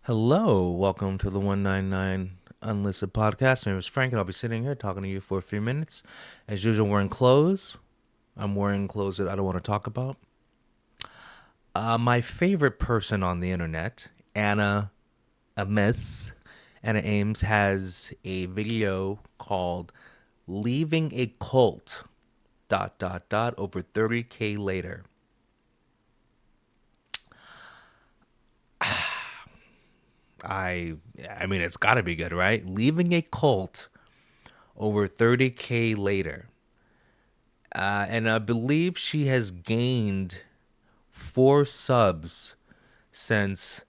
Hello, welcome to the 199 Unlisted podcast. My name is Frank, and I'll be sitting here talking to you for a few minutes. As usual, wearing clothes. I'm wearing clothes that I don't want to talk about. My favorite person on the internet, Anna Ames, has a video called "Leaving a Cult." Over 30K later. I I mean, it's got to be good, right? Leaving a cult over 30K later. And I believe she has gained 4 subs since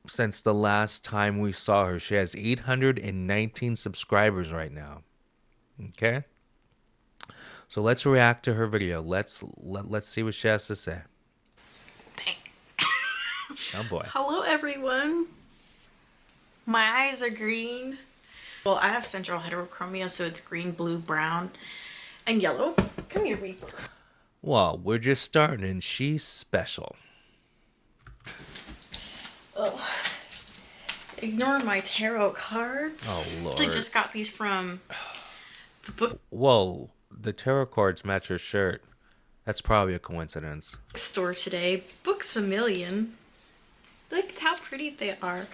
since the last time we saw her. She has 819 subscribers right now. Okay? So let's react to her video. Let's see what she has to say. Oh boy. Hello everyone. My eyes are green. Well, I have central heterochromia, so it's green, blue, brown, and yellow. Come here, Reaper. Well, we're just starting and she's special. Oh, ignore my tarot cards. Oh Lord. I just got these from the book Whoa, the tarot cards match her shirt. That's probably a coincidence. store today. Books a million. Look at how pretty they are.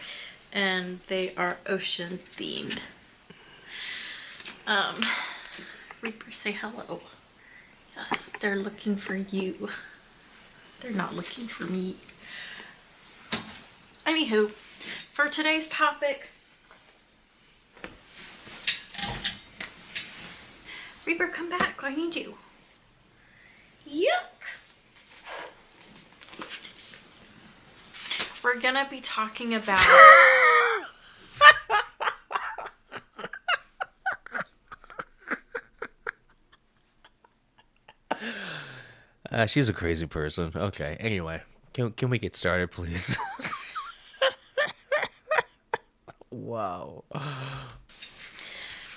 And they are ocean themed. Reaper, say hello. Yes, they're looking for you. They're not looking for me. Anywho, for today's topic, Reaper, come back. I need you. Yuck. We're gonna be talking about She's a crazy person. Okay. Anyway, can we get started, please? Wow.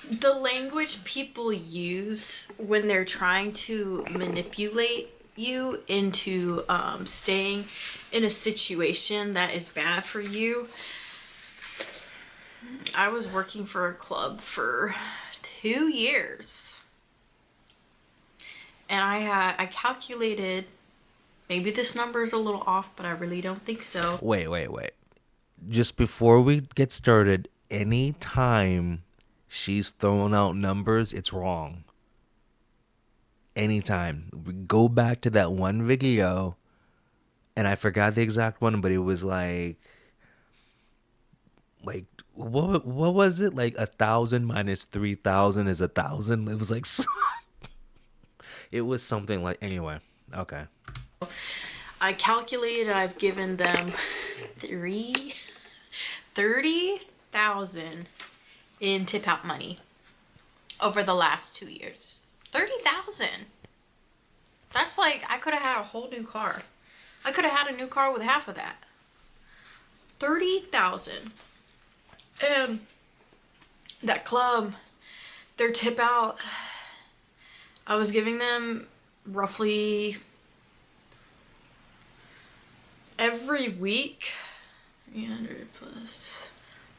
the language people use when they're trying to manipulate you into staying in a situation that is bad for you. I was working for a club for 2 years. And I calculated, maybe this number is a little off, but I really don't think so. Wait. Just before we get started, anytime she's throwing out numbers, it's wrong. Anytime. Go back to that one video, and I forgot the exact one, but it was like what was it? Like 1,000 minus 3,000 is 1,000. It was like it was something like anyway. Okay. I calculated I've given them 30,000 in tip out money over the last 2 years. 30,000. That's like I could have had a whole new car. I could have had a new car with half of that. 30,000. And that club, their tip out, I was giving them roughly every week 300 plus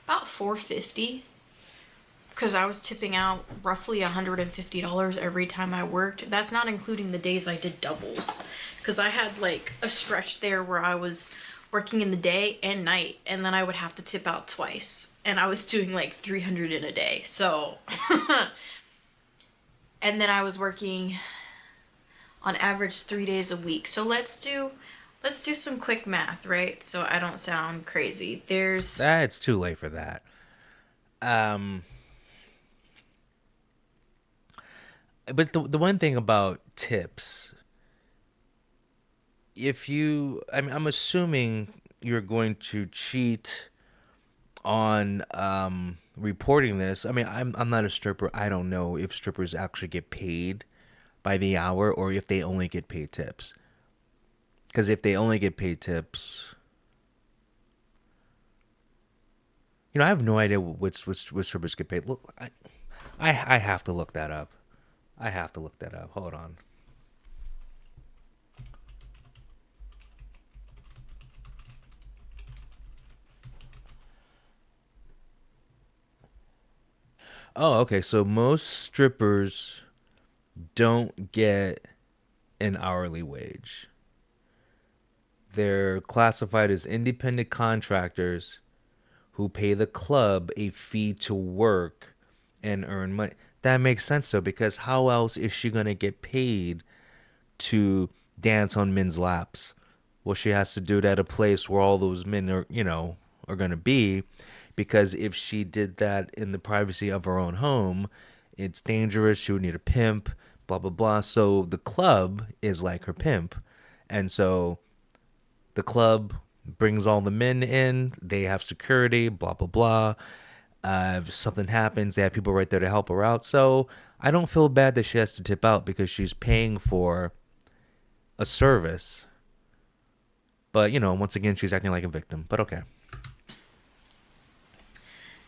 about $450, because I was tipping out roughly $150 every time I worked. That's not including the days I did doubles, because I had like a stretch there where I was working in the day and night, and then I would have to tip out twice, and I was doing like 300 in a day. So and then I was working on average 3 days a week. So let's do some quick math, right? So I don't sound crazy. It's too late for that. But the one thing about tips, I'm assuming you're going to cheat on reporting this. I mean, I'm not a stripper. I don't know if strippers actually get paid by the hour or if they only get paid tips. Because if they only get paid tips, I have no idea what strippers get paid. Look, I have to look that up. Hold on. Oh, okay. So most strippers don't get an hourly wage. They're classified as independent contractors who pay the club a fee to work and earn money. That makes sense though, because how else is she gonna get paid to dance on men's laps? Well, she has to do it at a place where all those men are, are gonna be, because if she did that in the privacy of her own home, it's dangerous. She would need a pimp, blah blah blah. So the club is like her pimp, and so the club brings all the men in. They have security, blah blah blah. If something happens, they have people right there to help her out. So I don't feel bad that she has to tip out because she's paying for a service. But once again, she's acting like a victim. But okay.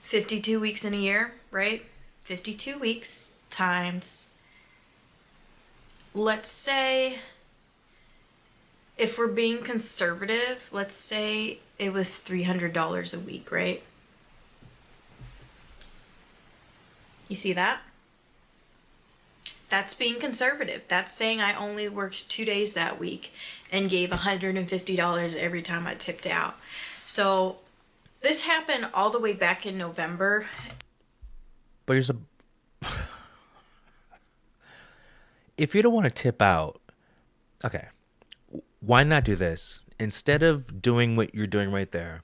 52 weeks in a year, right? 52 weeks times, let's say, if we're being conservative, let's say it was $300 a week, right? You see that? That's being conservative. That's saying I only worked 2 days that week and gave $150 every time I tipped out. So this happened all the way back in November. But if you don't want to tip out, okay, why not do this? Instead of doing what you're doing right there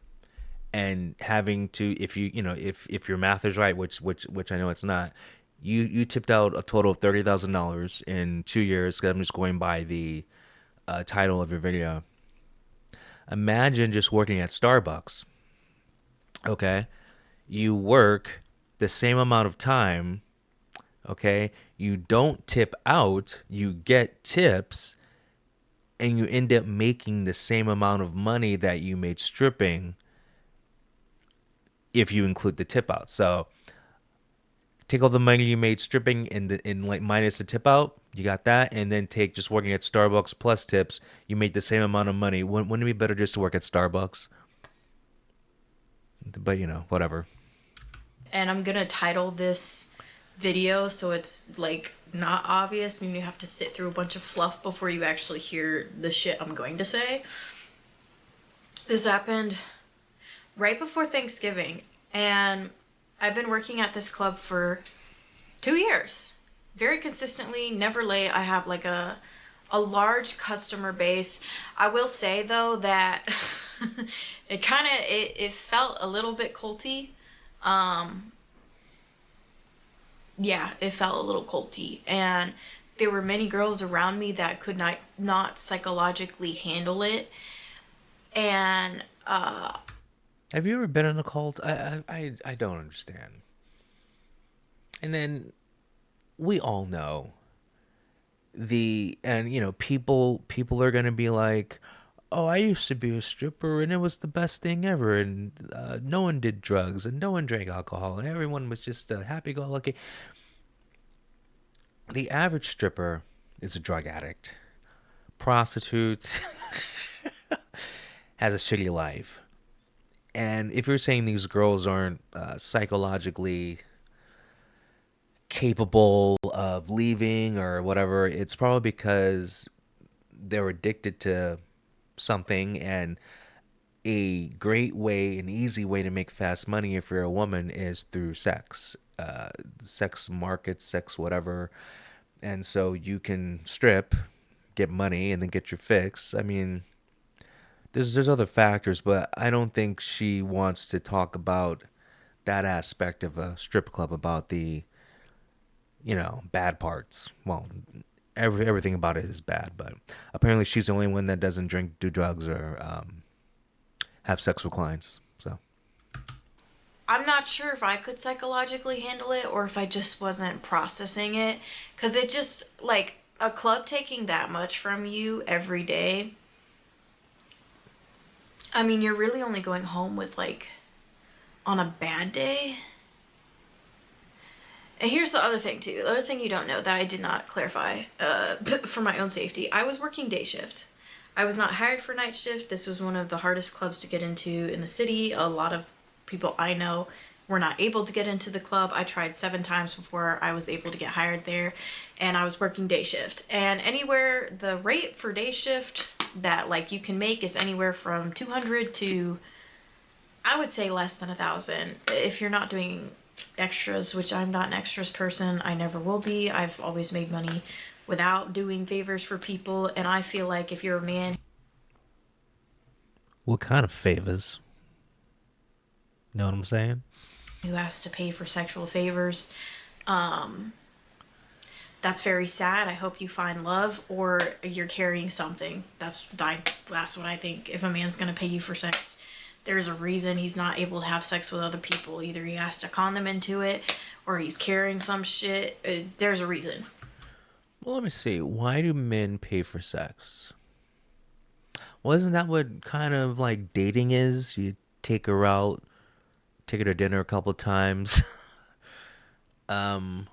and having to, if if your math is right, which I know it's not, you tipped out a total of $30,000 in 2 years. Because I'm just going by the title of your video. Imagine just working at Starbucks. Okay, you work the same amount of time. Okay, you don't tip out, you get tips, and you end up making the same amount of money that you made stripping if you include the tip out. So take all the money you made stripping in like minus the tip out, you got that, and then take just working at Starbucks plus tips, you made the same amount of money. Wouldn't it be better just to work at Starbucks? But whatever. And I'm gonna title this video so it's like not obvious and you have to sit through a bunch of fluff before you actually hear the shit I'm going to say. This happened right before Thanksgiving, and I've been working at this club for 2 years. Very consistently, never late. I have like a large customer base. I will say though that it felt a little bit culty. Um yeah, it felt a little culty, and there were many girls around me that could not psychologically handle it. And Have you ever been in a cult? I don't understand. And then we all know and people are gonna be like, oh, I used to be a stripper and it was the best thing ever, and no one did drugs and no one drank alcohol and everyone was just happy-go-lucky. The average stripper is a drug addict, prostitute, has a shitty life. And if you're saying these girls aren't psychologically capable of leaving or whatever, it's probably because they're addicted to something. And a great way, an easy way to make fast money if you're a woman is through sex, sex markets, sex whatever. And so you can strip, get money, and then get your fix. I mean, there's other factors, but I don't think she wants to talk about that aspect of a strip club, about the bad parts. Well, everything about it is bad, but apparently she's the only one that doesn't drink, do drugs, or have sex with clients. So I'm not sure if I could psychologically handle it or if I just wasn't processing it. Because it just, like, a club taking that much from you every day. I mean, you're really only going home with, like, on a bad day. And here's the other thing, too. The other thing you don't know that I did not clarify for my own safety. I was working day shift. I was not hired for night shift. This was one of the hardest clubs to get into in the city. A lot of people I know were not able to get into the club. I tried 7 times before I was able to get hired there, and I was working day shift. And anywhere, the rate for day shift that like you can make is anywhere from 200 to, I would say, less than 1,000 if you're not doing extras, which I'm not an extras person. I never will be. I've always made money without doing favors for people, and I feel like if you're a man What kind of favors? Know what I'm saying? who has to pay for sexual favors, um, that's very sad. I hope you find love or you're carrying something. That's what I think. If a man's gonna pay you for sex, there's a reason he's not able to have sex with other people. Either he has to con them into it, or he's carrying some shit. There's a reason. Well, let me see. Why do men pay for sex? Well, isn't that what kind of like dating is? You take her out, take her to dinner a couple times. um,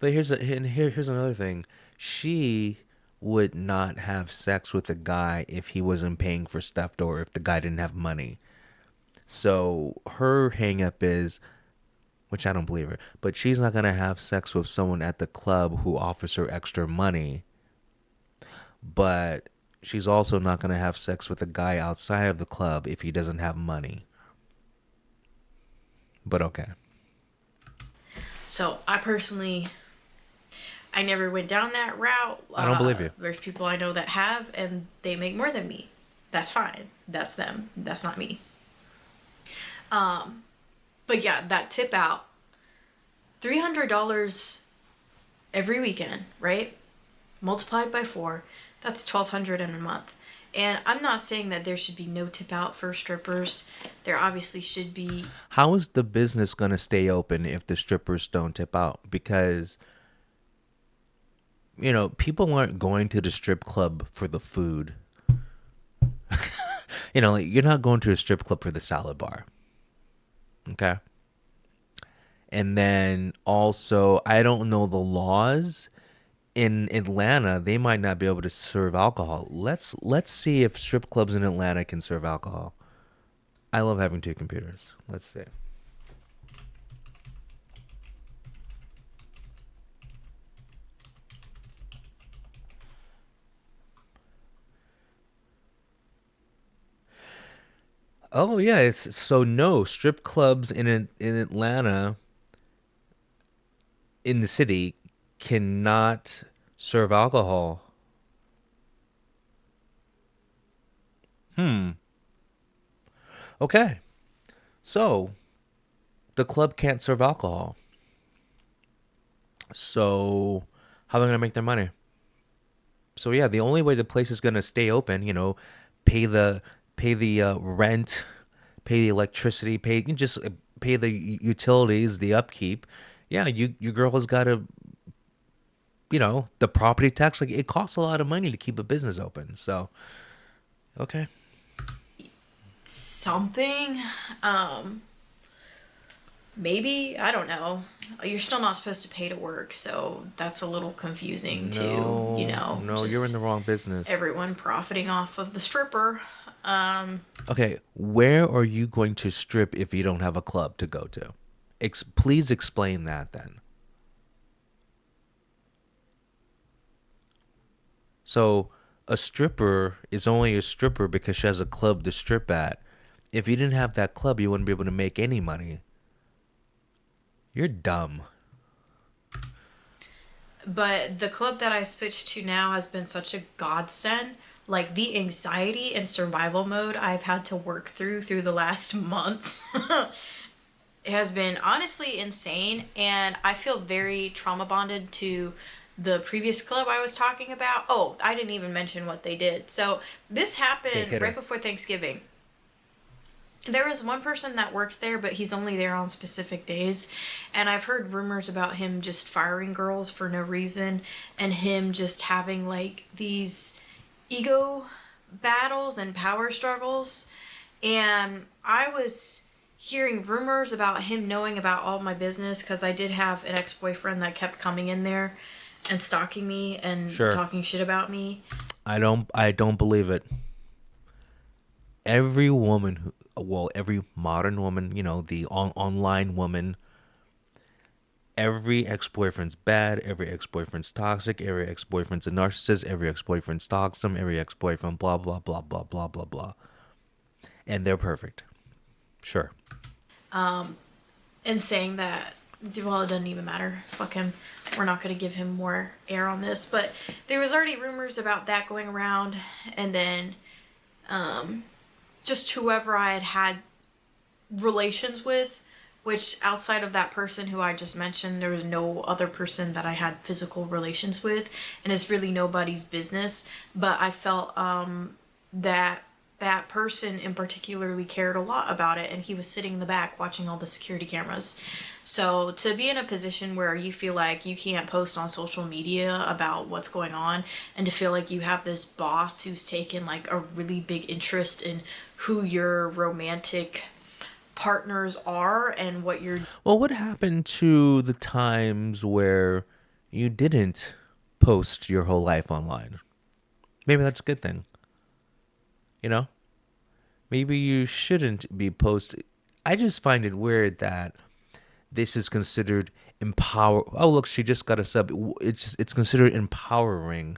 but here's another thing. She would not have sex with a guy if he wasn't paying for stuff or if the guy didn't have money. So her hang up is, which I don't believe her, but she's not gonna have sex with someone at the club who offers her extra money. But she's also not gonna have sex with a guy outside of the club if he doesn't have money. But okay. So I personally, I never went down that route. I don't believe you. There's people I know that have, and they make more than me. That's fine. That's them. That's not me. But yeah, that tip out, $300 every weekend, right? Multiplied by 4, that's $1,200 in a month. And I'm not saying that there should be no tip out for strippers. There obviously should be. How is the business gonna stay open if the strippers don't tip out? Because people aren't going to the strip club for the food. Like you're not going to a strip club for the salad bar. Okay. And then also, I don't know the laws in Atlanta. They might not be able to serve alcohol. Let's see if strip clubs in Atlanta can serve alcohol. I love having two computers. Let's see. Oh yeah, it's so no strip clubs in Atlanta in the city cannot serve alcohol. Hmm. Okay. So the club can't serve alcohol. So how are they gonna make their money? So yeah, the only way the place is gonna stay open, pay the rent, pay the electricity, pay the utilities, the upkeep. Yeah, you girl has got to, the property tax. Like it costs a lot of money to keep a business open. So okay. Something. Maybe, I don't know. You're still not supposed to pay to work, so that's a little confusing too. No, you're in Just the wrong business. everyone profiting off of the stripper. Okay, where are you going to strip if you don't have a club to go to? Please explain that then. So a stripper is only a stripper because she has a club to strip at. If you didn't have that club, you wouldn't be able to make any money. You're dumb. But the club that I switched to now has been such a godsend. Like the anxiety and survival mode I've had to work through the last month. It has been honestly insane, and I feel very trauma bonded to the previous club I was talking about. Oh, I didn't even mention what they did. So this Okay, happened hit right her. before Thanksgiving. There is one person that works there, but he's only there on specific days. And I've heard rumors about him just firing girls for no reason, and him just having like these ego battles and power struggles. And I was hearing rumors about him knowing about all my business because I did have an ex-boyfriend that kept coming in there and stalking me and Sure. talking shit about me. I don't believe it. Every woman who, well, every modern woman, the online woman, every ex-boyfriend's bad, every ex-boyfriend's toxic, every ex-boyfriend's a narcissist, every ex-boyfriend stalks them, every ex-boyfriend blah blah blah blah blah blah blah. And they're perfect. Sure. And saying that, well, it doesn't even matter. Fuck him. We're not going to give him more air on this. But there was already rumors about that going around. And then just whoever I had had relations with, which outside of that person who I just mentioned, there was no other person that I had physical relations with. And it's really nobody's business. But I felt that that person in particularly cared a lot about it, and he was sitting in the back watching all the security cameras. So to be in a position where you feel like you can't post on social media about what's going on, and to feel like you have this boss who's taken like a really big interest in who your romantic partners are and what you're. Well, what happened to the times where you didn't post your whole life online? Maybe that's a good thing. You know? Maybe you shouldn't be posting. I just find it weird that this is considered empower. Oh, look, she just got a sub. It's considered empowering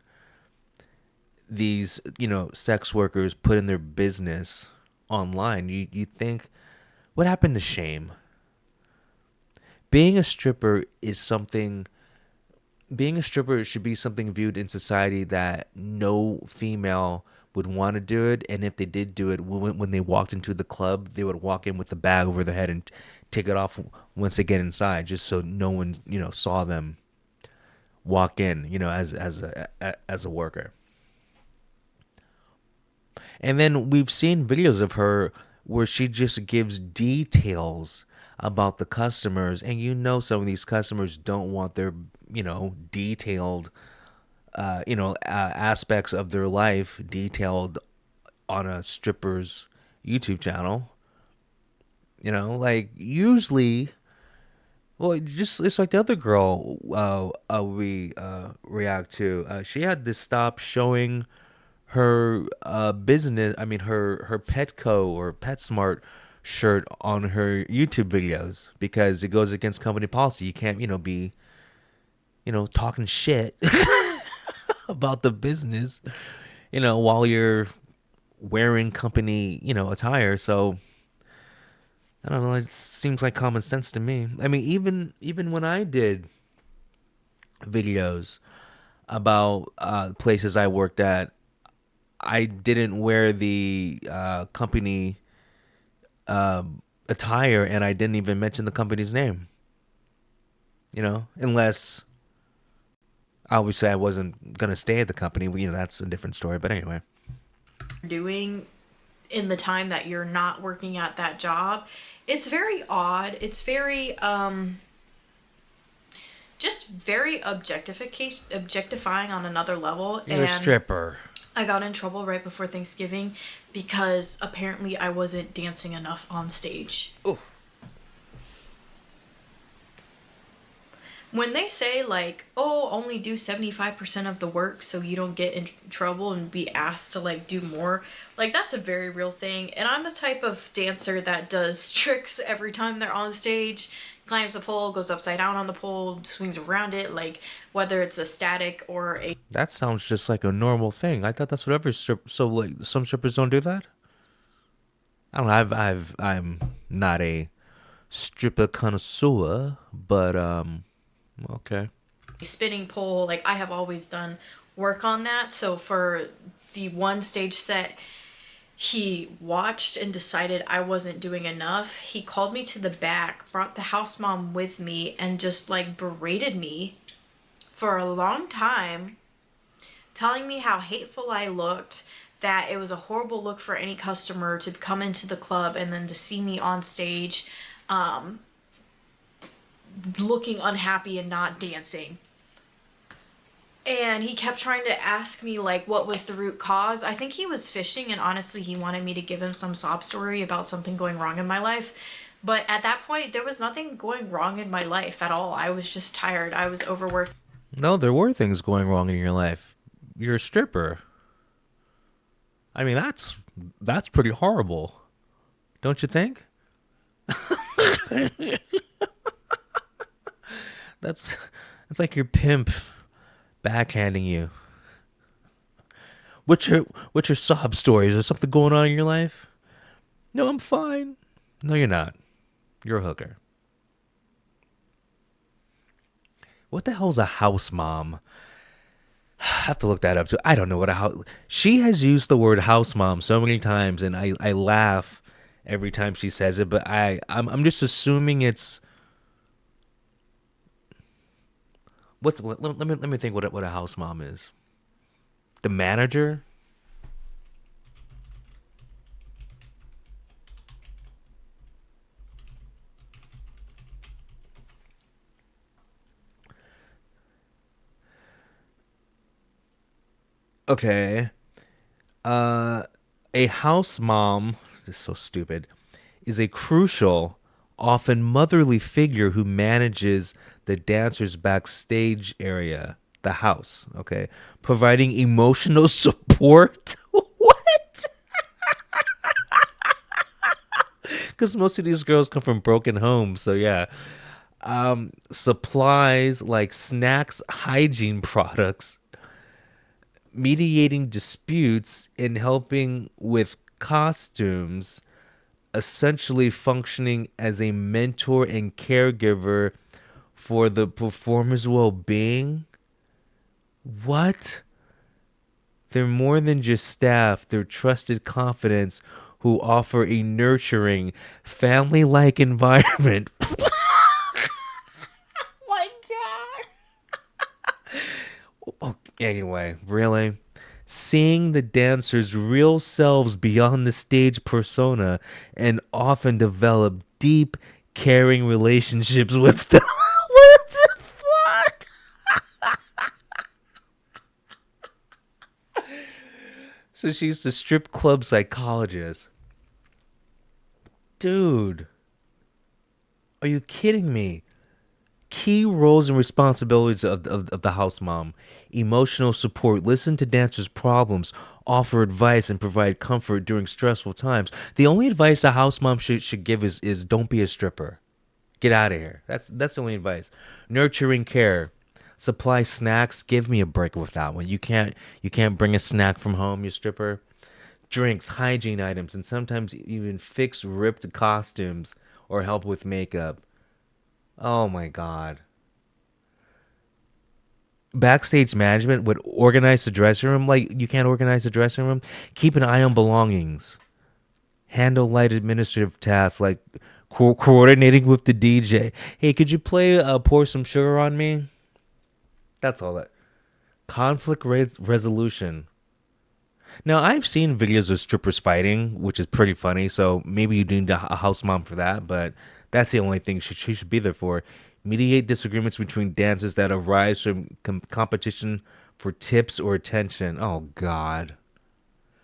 these, sex workers put in their business online. You think, what happened to shame? Being a stripper is something being a stripper should be something viewed in society that no female would want to do it, and if they did do it, when they walked into the club, they would walk in with the bag over their head and take it off once they get inside, just so no one saw them walk in, as a worker. And then we've seen videos of her where she just gives details about the customers, and some of these customers don't want their detailed aspects of their life detailed on a stripper's YouTube channel. Like usually, well, just it's like the other girl we react to. She had to stop showing her business. I mean, her Petco or PetSmart shirt on her YouTube videos because it goes against company policy. You can't, be, talking shit about the business, while you're wearing company, attire. So I don't know. It seems like common sense to me. I mean, even when I did videos about places I worked at, I didn't wear the company attire, and I didn't even mention the company's name. Unless obviously I wasn't gonna stay at the company. That's a different story. But anyway. Doing in the time that you're not working at that job, it's very odd. It's very just very objectifying on another level. You're a stripper. I got in trouble right before Thanksgiving because apparently I wasn't dancing enough on stage. Oh. When they say like, oh, only do 75% of the work so you don't get in trouble and be asked to like do more, like that's a very real thing. And I'm the type of dancer that does tricks every time they're on stage, climbs the pole, goes upside down on the pole, swings around it, like whether it's a static or a. That sounds just like a normal thing. I thought that's what every strip. So like some strippers don't do that. I don't know. I'm not a stripper connoisseur, but okay. Spinning pole, like I have always done work on that. So for the one stage set, he watched and decided I wasn't doing enough. He called me to the back, brought the house mom with me, and just like berated me for a long time, telling me how hateful I looked, that it was a horrible look for any customer to come into the club and then to see me on stage looking unhappy and not dancing. And he kept trying to ask me like what was the root cause. I think he was fishing, and honestly he wanted me to give him some sob story about something going wrong in my life. But at that point there was nothing going wrong in my life at all. I was just tired. I was overworked. No, there were things going wrong in your life. You're a stripper. I mean, That's pretty horrible, don't you think? That's that's like your pimp backhanding you. What's your sob story? Is there something going on in your life? No, I'm fine. No, you're not. You're a hooker. What the hell is a house mom? I have to look that up too. I don't know what a house. She has used the word house mom so many times, and I laugh every time she says it. But I'm just assuming it's let me think what a house mom is. The manager. Okay. Uh, a house mom. This is so stupid. Is a crucial, often motherly figure who manages the dancer's backstage area, the house, okay? Providing emotional support. What? Because most of these girls come from broken homes, so yeah. Supplies like snacks, hygiene products, mediating disputes, and helping with costumes, essentially functioning as a mentor and caregiver for the performer's well-being. What? They're more than just staff, they're trusted confidants who offer a nurturing, family-like environment. My God. Oh, anyway, really? Seeing the dancers' real selves beyond the stage persona and often develop deep, caring relationships with them. What the fuck? So she's the strip club psychologist. Dude, are you kidding me? Key roles and responsibilities of the house mom: emotional support, listen to dancers' problems, offer advice, and provide comfort during stressful times. The only advice a house mom should give is don't be a stripper. Get out of here. That's the only advice. Nurturing care. Supply snacks. Give me a break with that one. You can't bring a snack from home, you stripper. Drinks, hygiene items, and sometimes even fix ripped costumes or help with makeup. Oh my god. Backstage management would organize the dressing room like you can't organize the dressing room. Keep an eye on belongings. Handle light administrative tasks like coordinating with the DJ. Hey, could you play Pour Some Sugar on Me? That's all that. Conflict resolution. Now, I've seen videos of strippers fighting, which is pretty funny, so maybe you need a house mom for that, but that's the only thing she should be there for. Mediate disagreements between dancers that arise from competition for tips or attention. Oh, God.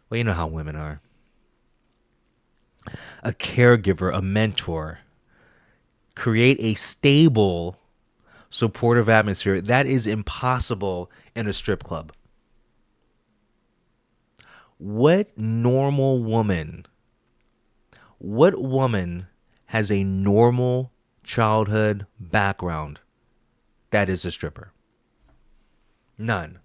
Well, you know how women are. A caregiver, a mentor. Create a stable, supportive atmosphere. That is impossible in a strip club. What normal woman What woman has a normal childhood background that is a stripper? None.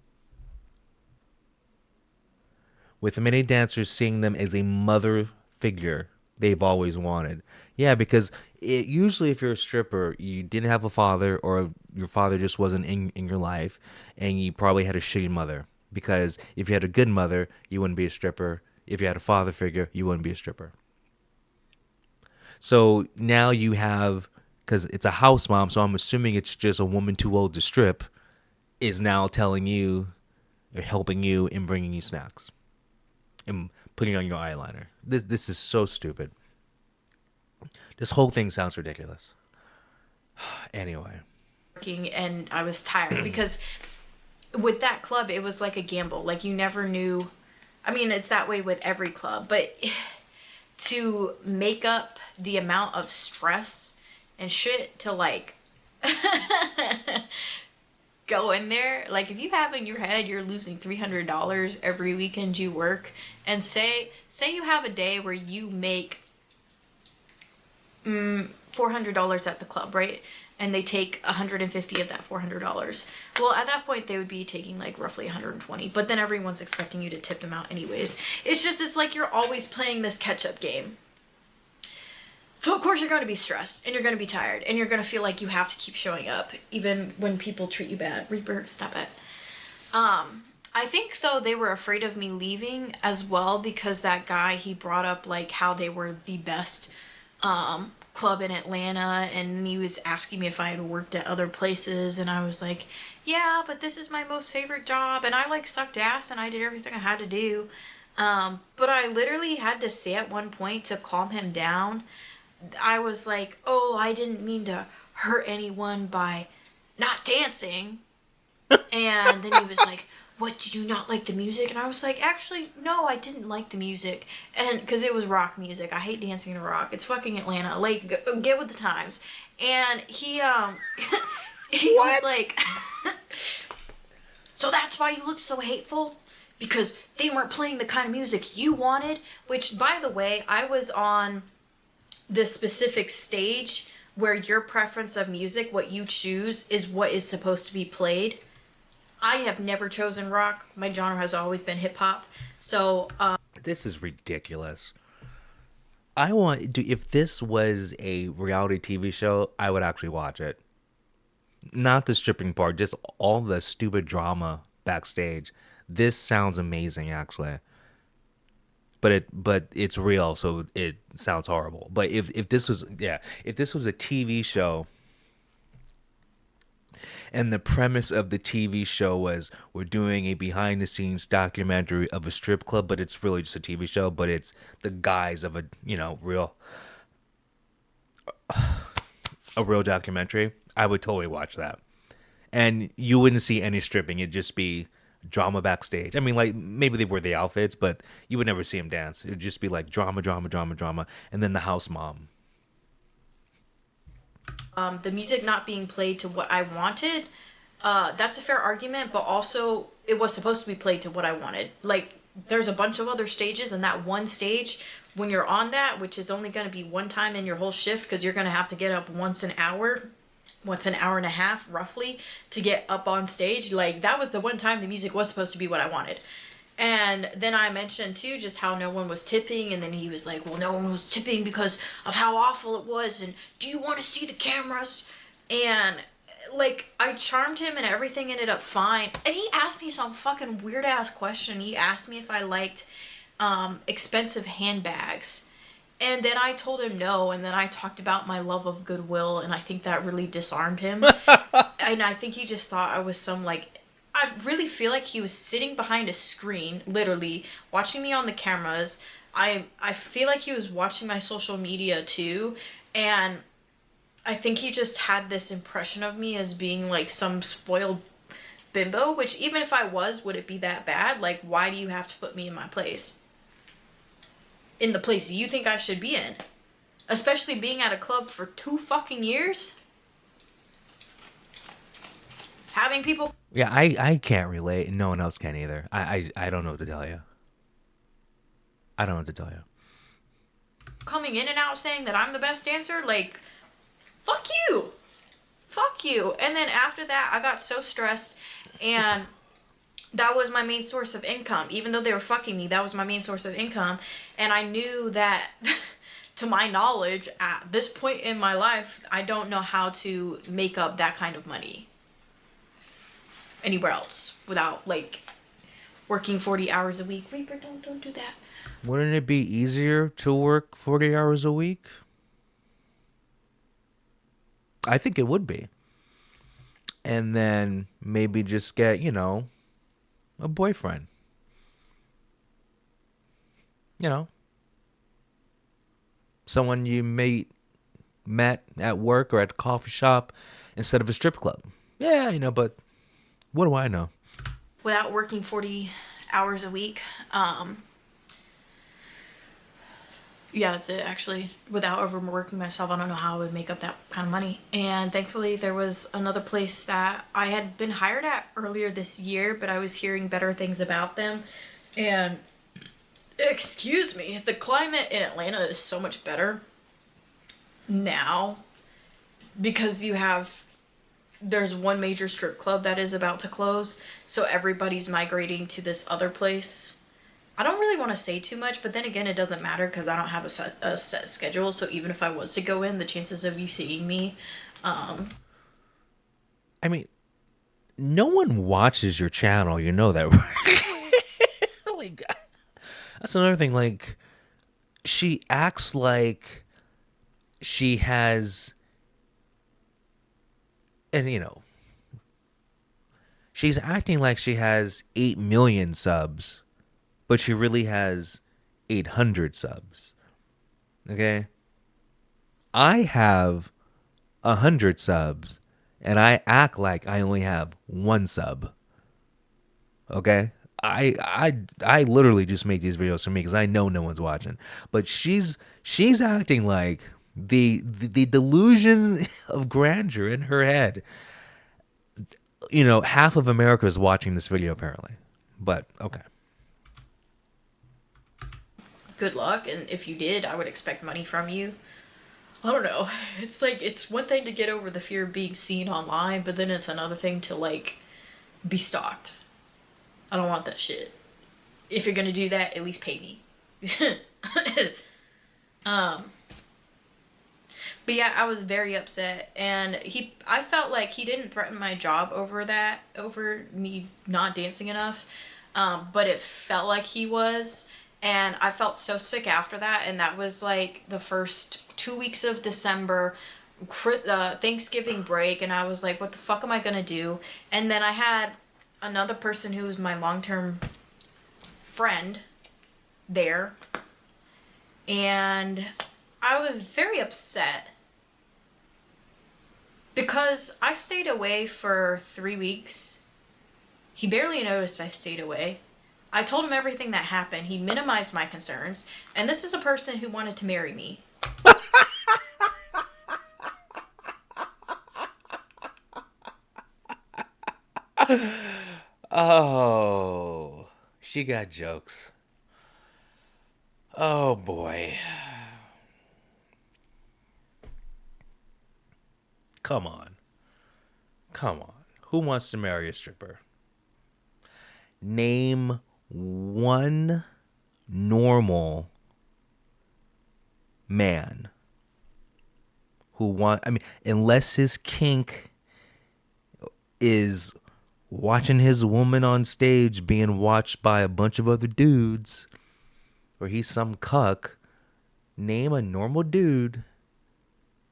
With many dancers seeing them as a mother figure they've always wanted. Yeah, because usually if you're a stripper, you didn't have a father or your father just wasn't in your life and you probably had a shitty mother. Because if you had a good mother, you wouldn't be a stripper. If you had a father figure, you wouldn't be a stripper. So now you have, because it's a house mom, so I'm assuming it's just a woman too old to strip, is now telling you, or helping you in bringing you snacks and putting on your eyeliner. This is so stupid. This whole thing sounds ridiculous. Anyway, and I was tired because with that club, it was like a gamble. Like you never knew. I mean, it's that way with every club, but to make up the amount of stress and shit to like go in there, like if you have in your head you're losing $300 every weekend you work, and say you have a day where you make $400 at the club, right? And they take 150 of that $400. Well, at that point they would be taking like roughly 120, but then everyone's expecting you to tip them out anyways. It's like you're always playing this catch-up game. So of course you're going to be stressed and you're going to be tired and you're going to feel like you have to keep showing up even when people treat you bad. Reaper, stop it. I think though they were afraid of me leaving as well, because that guy, he brought up like how they were the best club in Atlanta, and he was asking me if I had worked at other places, and I was like, yeah, but this is my most favorite job, and I like sucked ass and I did everything I had to do. But I literally had to say at one point to calm him down. I was like, oh, I didn't mean to hurt anyone by not dancing. And then he was like, what, did you not like the music? And I was like, actually, no, I didn't like the music. And because it was rock music. I hate dancing to rock. It's fucking Atlanta. Like, get with the times. And he he was like, so that's why you looked so hateful? Because they weren't playing the kind of music you wanted? Which, by the way, I was on the specific stage where your preference of music, what you choose, is what is supposed to be played. I have never chosen rock. My genre has always been hip hop. So, This is ridiculous. I want to, if this was a reality TV show, I would actually watch it. Not the stripping part, just all the stupid drama backstage. This sounds amazing, actually. But it's real, so it sounds horrible. But if this was, yeah, if this was a TV show, and the premise of the TV show was we're doing a behind the scenes documentary of a strip club, but it's really just a TV show, but it's the guise of a, real documentary, I would totally watch that. And you wouldn't see any stripping. It'd just be drama backstage. I mean, like, maybe they wear the outfits, but you would never see them dance. It'd just be like drama, drama, drama, drama, and then the house mom. the music not being played to what I wanted, that's a fair argument, but also it was supposed to be played to what I wanted. Like, there's a bunch of other stages, and that one stage, when you're on that, which is only going to be one time in your whole shift, because you're going to have to get up once an hour and a half, roughly, to get up on stage. Like, that was the one time the music was supposed to be what I wanted. And then I mentioned too just how no one was tipping, and then he was like, well, no one was tipping because of how awful it was, and do you want to see the cameras? And like, I charmed him and everything ended up fine. And he asked me some fucking weird ass question. He asked me if I liked expensive handbags. And then I told him no, and then I talked about my love of Goodwill, and I think that really disarmed him. And I think he just thought I was some, like, I really feel like he was sitting behind a screen, literally, watching me on the cameras. I feel like he was watching my social media too, and I think he just had this impression of me as being like some spoiled bimbo, which even if I was, would it be that bad? Like, why do you have to put me in my place? In the place you think I should be in? Especially being at a club for 2 fucking years? Having people... Yeah, I can't relate, and no one else can either. I don't know what to tell you. I don't know what to tell you. coming in and out saying that I'm the best dancer, like, fuck you. Fuck you. And then after that, I got so stressed, and that was my main source of income. Even though they were fucking me, that was my main source of income. And I knew that, to my knowledge, at this point in my life, I don't know how to make up that kind of money anywhere else without, like, working 40 hours a week. Reaper, don't do that. Wouldn't it be easier to work 40 hours a week? I think it would be. And then maybe just get, a boyfriend. Someone you met at work or at a coffee shop instead of a strip club. Yeah, but what do I know? Without working 40 hours a week, Yeah, that's it actually. Without overworking myself, I don't know how I would make up that kind of money. And thankfully, there was another place that I had been hired at earlier this year, but I was hearing better things about them. And excuse me, the climate in Atlanta is so much better now because there's one major strip club that is about to close, so everybody's migrating to this other place. I don't really want to say too much, but then again, it doesn't matter because I don't have a set schedule. So even if I was to go in, the chances of you seeing me, I mean, no one watches your channel. You know that, right? Like, that's another thing. Like, she acts like she has, and she's acting like she has 8 million subs, but she really has 800 subs. Okay? I have 100 subs, and I act like I only have one sub. Okay? I literally just make these videos for me because I know no one's watching. But she's acting like the delusions of grandeur in her head. Half of America is watching this video apparently. But okay. good luck. And if you did, I would expect money from you. I don't know. It's like, it's one thing to get over the fear of being seen online, but then it's another thing to, like, be stalked. I don't want that shit. If you're gonna do that, at least pay me. But yeah, I was very upset, and I felt like he didn't threaten my job over me not dancing enough, but it felt like he was, and I felt so sick after that, and that was like the first 2 weeks of December, Thanksgiving break, and I was like, what the fuck am I gonna do? And then I had another person who was my long-term friend there, and I was very upset because I stayed away for 3 weeks. He barely noticed I stayed away. I told him everything that happened. He minimized my concerns. And this is a person who wanted to marry me. Oh, she got jokes. Oh boy. Come on. Come on. Who wants to marry a stripper? Name one normal man I mean, unless his kink is watching his woman on stage being watched by a bunch of other dudes, or he's some cuck, name a normal dude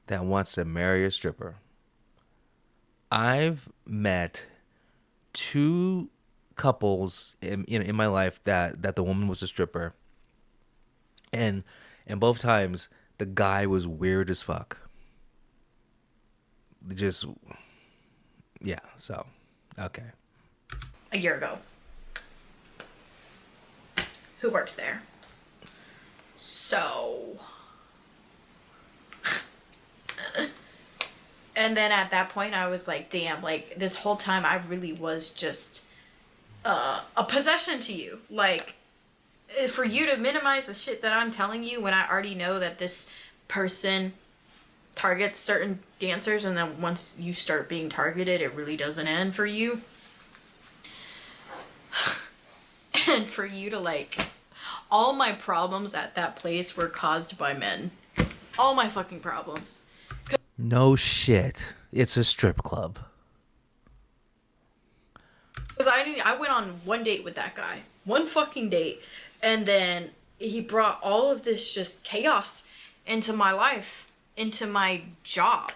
that wants to marry a stripper. I've met two couples in my life that the woman was a stripper, and both times the guy was weird as fuck. Just yeah. So okay. A year ago. Who works there? So. And then at that point, I was like, damn, like, this whole time I really was just a possession to you. Like, for you to minimize the shit that I'm telling you when I already know that this person targets certain dancers, and then once you start being targeted, it really doesn't end for you. And for you to, like, all my problems at that place were caused by men. All my fucking problems. No shit. It's a strip club. Because I went on one date with that guy. One fucking date. And then he brought all of this just chaos into my life. Into my job.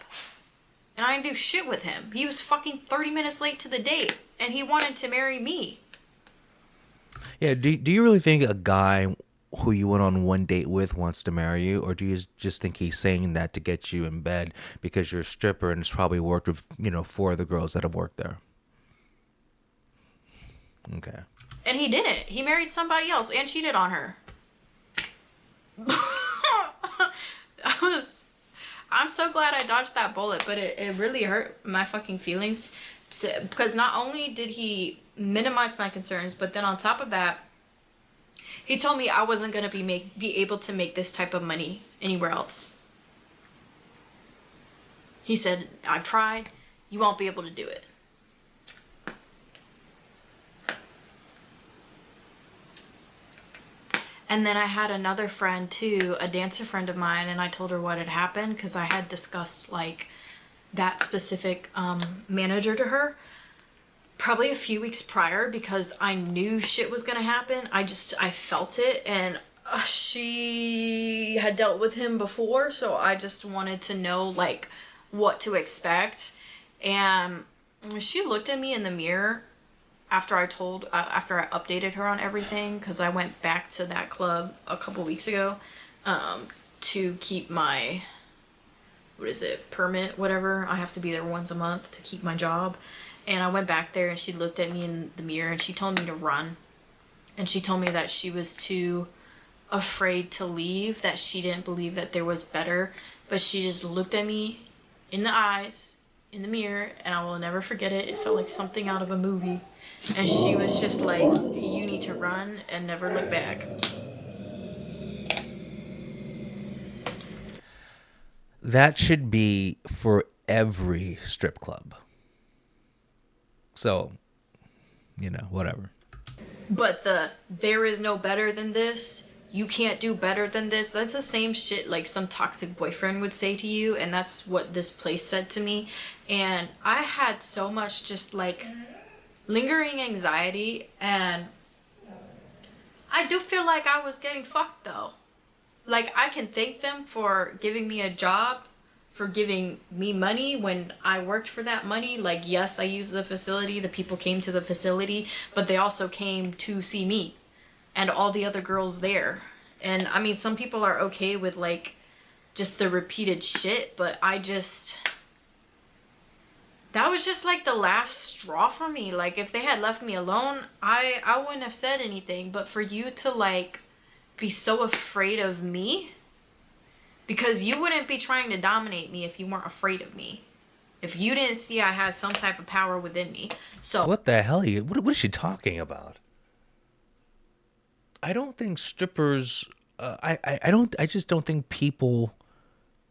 And I didn't do shit with him. He was fucking 30 minutes late to the date. And he wanted to marry me. Yeah, do you really think a guy who you went on one date with wants to marry you, or do you just think he's saying that to get you in bed because you're a stripper and has probably worked with 4 of the girls that have worked there? Okay. And he didn't. He married somebody else and cheated on her. so glad I dodged that bullet, but it really hurt my fucking feelings because not only did he minimize my concerns, but then on top of that, he told me I wasn't gonna be able to make this type of money anywhere else. He said, I've tried, you won't be able to do it. And then I had another friend too, a dancer friend of mine, and I told her what had happened because I had discussed like that specific manager to her probably a few weeks prior because I knew shit was gonna happen. I felt it, and she had dealt with him before, so I just wanted to know like what to expect. And she looked at me in the mirror after I updated her on everything, because I went back to that club a couple weeks ago to keep my, what is it, permit, whatever. I have to be there once a month to keep my job. And I went back there and she looked at me in the mirror and she told me to run. And she told me that she was too afraid to leave, that she didn't believe that there was better. But she just looked at me in the eyes, in the mirror, and I will never forget it. It felt like something out of a movie. And she was just like, you need to run and never look back. That should be for every strip club. So, whatever. But there is no better than this, you can't do better than this, that's the same shit like some toxic boyfriend would say to you, and that's what this place said to me. And I had so much just like lingering anxiety, and I do feel like I was getting fucked though. Like, I can thank them for giving me a job, for giving me money when I worked for that money. Like, yes, I used the facility, the people came to the facility, but they also came to see me and all the other girls there. And I mean, some people are okay with like just the repeated shit, but that was just like the last straw for me. Like, if they had left me alone, I wouldn't have said anything. But for you to like be so afraid of me, because you wouldn't be trying to dominate me if you weren't afraid of me, if you didn't see I had some type of power within me. So What the hell what is she talking about? I don't think strippers. I just don't think people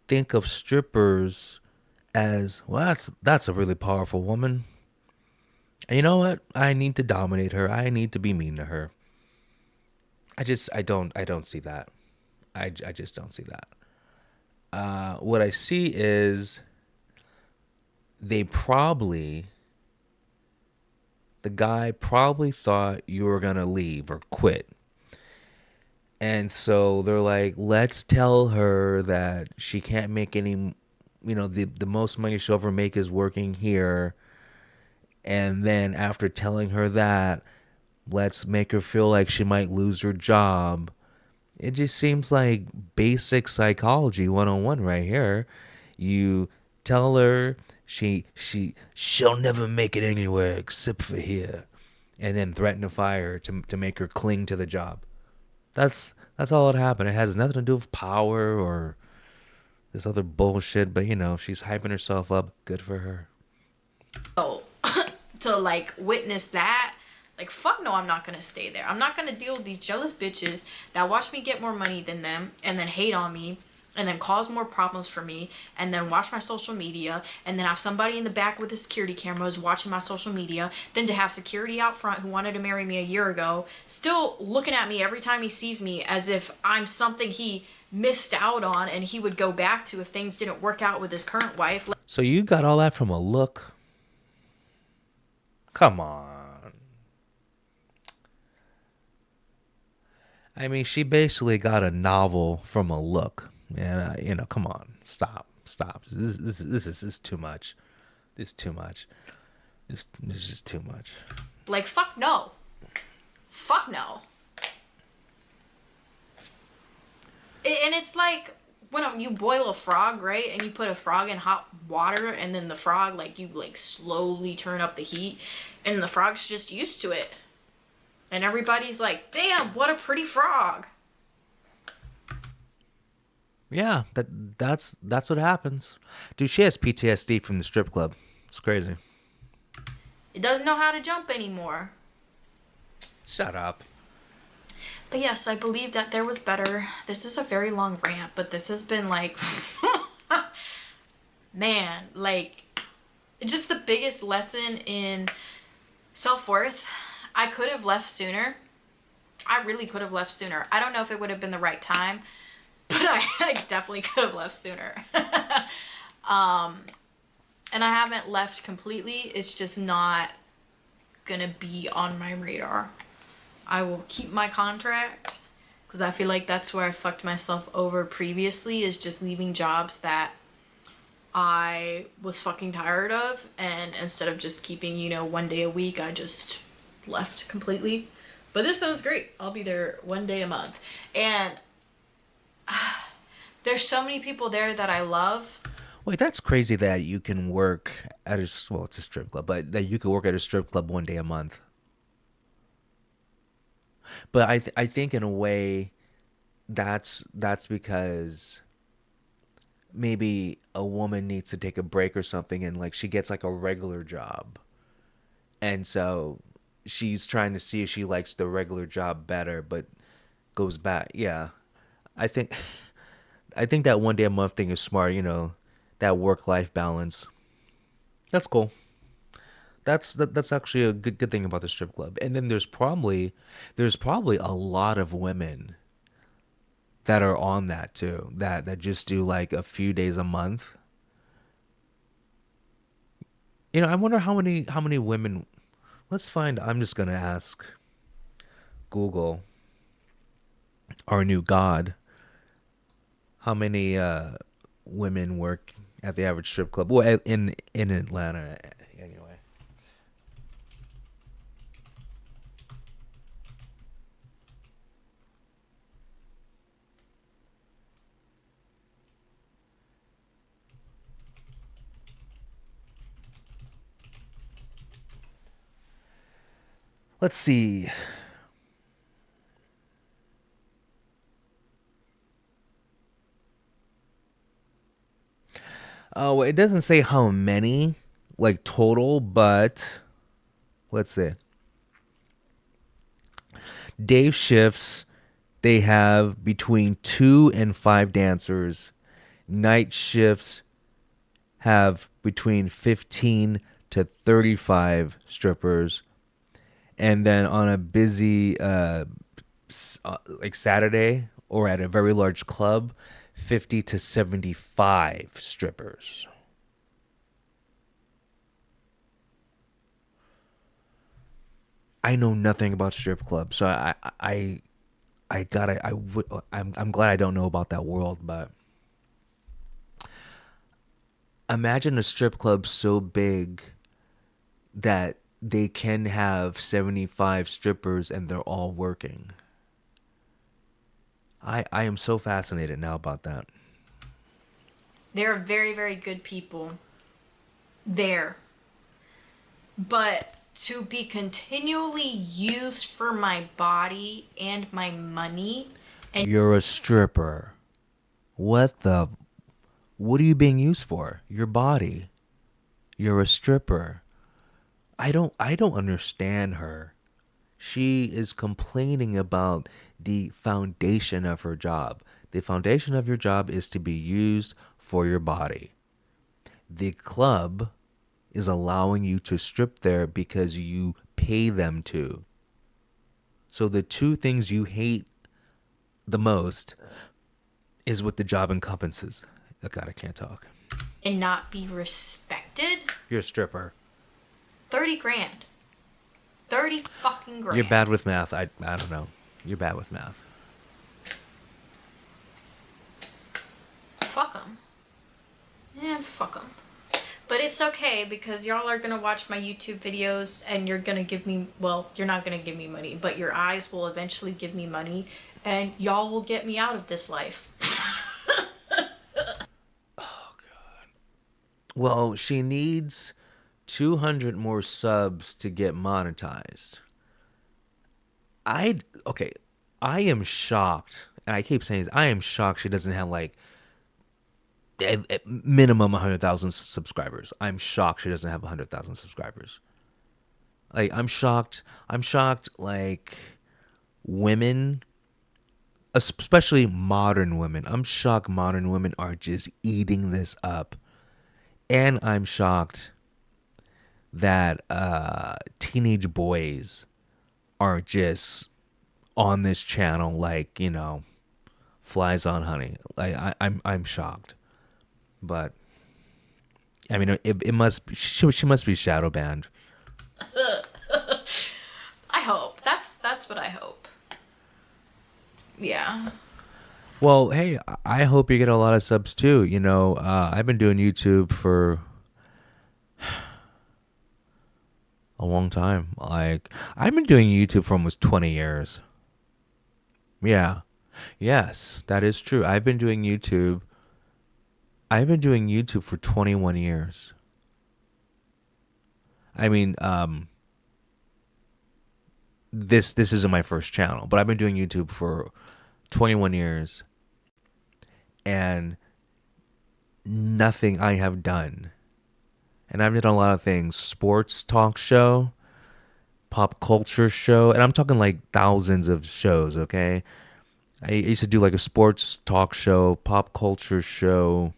think of strippers as, well, that's a really powerful woman. And you know what? I need to dominate her. I need to be mean to her. I don't see that. I just don't see that. What I see is they probably the guy probably thought you were gonna leave or quit. And so they're like, let's tell her that she can't make any, the most money she'll ever make is working here. And then after telling her that, let's make her feel like she might lose her job. It just seems like basic psychology 101 right here. You tell her she'll never make it anywhere except for here, and then threaten to fire her to make her cling to the job. That's all that happened. It has nothing to do with power or this other bullshit, but she's hyping herself up. Good for her. to like witness that, like, fuck no, I'm not gonna stay there. I'm not gonna deal with these jealous bitches that watch me get more money than them and then hate on me and then cause more problems for me and then watch my social media and then have somebody in the back with a security cameras watching my social media, then to have security out front who wanted to marry me a year ago still looking at me every time he sees me as if I'm something he missed out on and he would go back to if things didn't work out with his current wife. So you got all that from a look? Come on. I mean, she basically got a novel from a look. And, come on. Stop. This is just too much. This is too much. This is just too much. Like, fuck no. Fuck no. And it's like when you boil a frog, right? And you put a frog in hot water and then the frog, like, you like slowly turn up the heat and the frog's just used to it. And everybody's like, damn, what a pretty frog. Yeah, that's what happens. Dude, she has PTSD from the strip club. It's crazy. It doesn't know how to jump anymore. Shut up. But yes, I believe that there was better. This is a very long rant, but this has been like, man, like, just the biggest lesson in self worth. I could have left sooner. I really could have left sooner. I don't know if it would have been the right time, but I definitely could have left sooner. And I haven't left completely. It's just not gonna be on my radar. I will keep my contract because I feel like that's where I fucked myself over previously, is just leaving jobs that I was fucking tired of, and instead of just keeping, 1 day a week, I just left completely. But this sounds great. I'll be there 1 day a month. And there's so many people there that I love. Wait, that's crazy that you can work at a well, it's a strip club, but that you could work at a strip club 1 day a month. But I think in a way that's because maybe a woman needs to take a break or something, and like she gets like a regular job, and so she's trying to see if she likes the regular job better, but goes back. Yeah, I think I think that 1 day a month thing is smart. That work life balance. That's cool. That's actually a good thing about the strip club. And then there's probably a lot of women that are on that too. That just do like a few days a month. I wonder how many women. Let's find. I'm just gonna ask Google, our new god, how many women work at the average strip club. Well, in Atlanta anyway. Let's see. Oh, it doesn't say how many, like total, but let's see. Day shifts, they have between 2 and 5 dancers. Night shifts have between 15 to 35 strippers. And then on a busy, like Saturday or at a very large club, 50 to 75 strippers. I know nothing about strip clubs, so I gotta I'm glad I don't know about that world, but imagine a strip club so big that they can have 75 strippers and they're all working. I am so fascinated now about that. There are very, very good people there. But to be continually used for my body and my money, and You're a stripper. What the what are you being used for? Your body. You're a stripper. I don't understand her. She is complaining about the foundation of her job. The foundation of your job is to be used for your body. The club is allowing you to strip there because you pay them to. So the two things you hate the most is what the job encompasses. Oh God, I can't talk. not be respected. You're a stripper. 30 grand. 30 fucking You're grand. bad with math. I don't know. You're bad with math. Fuck them. Yeah, fuck them. But it's okay because y'all are gonna watch my YouTube videos and you're gonna give me, well, you're not gonna give me money, but your eyes will eventually give me money and y'all will get me out of this life. Well, she needs 200 more subs to get monetized. I okay, I am shocked, and I keep saying this. I am shocked she doesn't have like At minimum 100,000 subscribers. I'm shocked she doesn't have 100,000 subscribers. Like I'm shocked. I'm shocked. Like women, especially modern women. I'm shocked modern women are just eating this up, and I'm shocked that teenage boys are just on this channel like flies on honey. Like I'm shocked, but I mean it must she must be shadow banned. I hope. That's what I hope. Yeah. Well, hey, I hope you get a lot of subs too. I've been doing YouTube for a long time. Like I've been doing YouTube for almost 20 years. Yeah. Yes, that is true. I've been doing YouTube for 21 years. I mean, this isn't my first channel, but I've been doing YouTube for 21 years, and nothing I have done. And I've done a lot of things: sports talk show, pop culture show, and I'm talking like thousands of shows. Okay, I used to do like a sports talk show, pop culture show,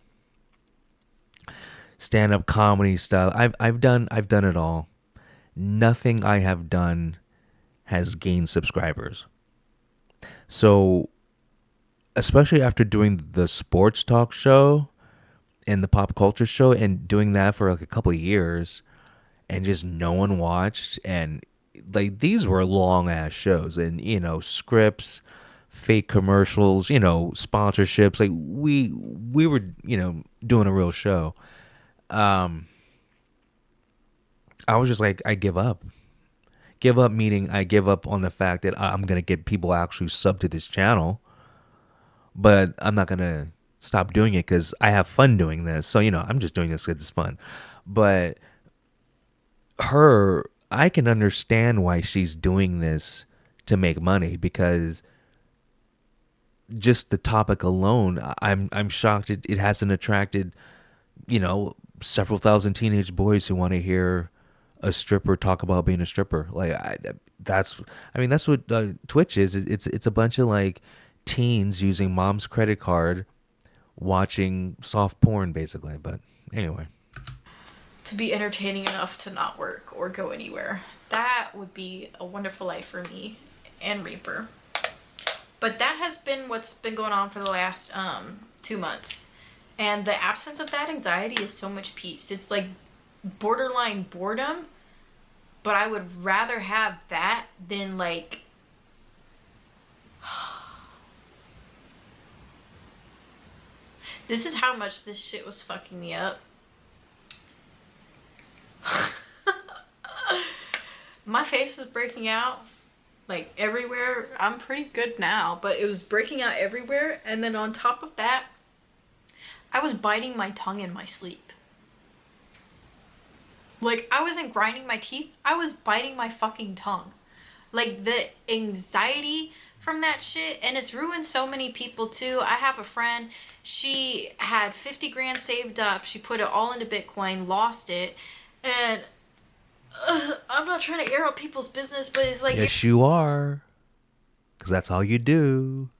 stand up comedy stuff. I've done it all. Nothing I have done has gained subscribers. So especially after doing the sports talk show and the pop culture show and doing that for like a couple of years and just no one watched, and like these were long ass shows, and scripts, fake commercials, sponsorships, like we were doing a real show. um I was just like, I give up meaning I give up on the fact that I'm gonna get people actually sub to this channel, but I'm not gonna stop doing it because I have fun doing this. So I'm just doing this because it's fun. But I can understand why she's doing this to make money, because just the topic alone, I'm shocked it hasn't attracted several thousand teenage boys who want to hear a stripper talk about being a stripper. Like that's I mean that's what Twitch is. It's a bunch of like teens using mom's credit card watching soft porn basically. But anyway, To be entertaining enough to not work or go anywhere. That would be a wonderful life for me and Reaper. But that has been what's been going on for the last 2 months. And the absence of that anxiety is so much peace. It's like borderline boredom, but I would rather have that than like this is how much this shit was fucking me up. My face was breaking out like everywhere. I'm pretty good now, but it was breaking out everywhere. And then on top of that, I was biting my tongue in my sleep. Like, I wasn't grinding my teeth, I was biting my fucking tongue. Like, the anxiety from that shit, and it's ruined so many people too. I have a friend, she had 50 grand saved up, she put it all into Bitcoin, lost it, and I'm not trying to air out people's business, but it's like, yes, you are, because that's all you do.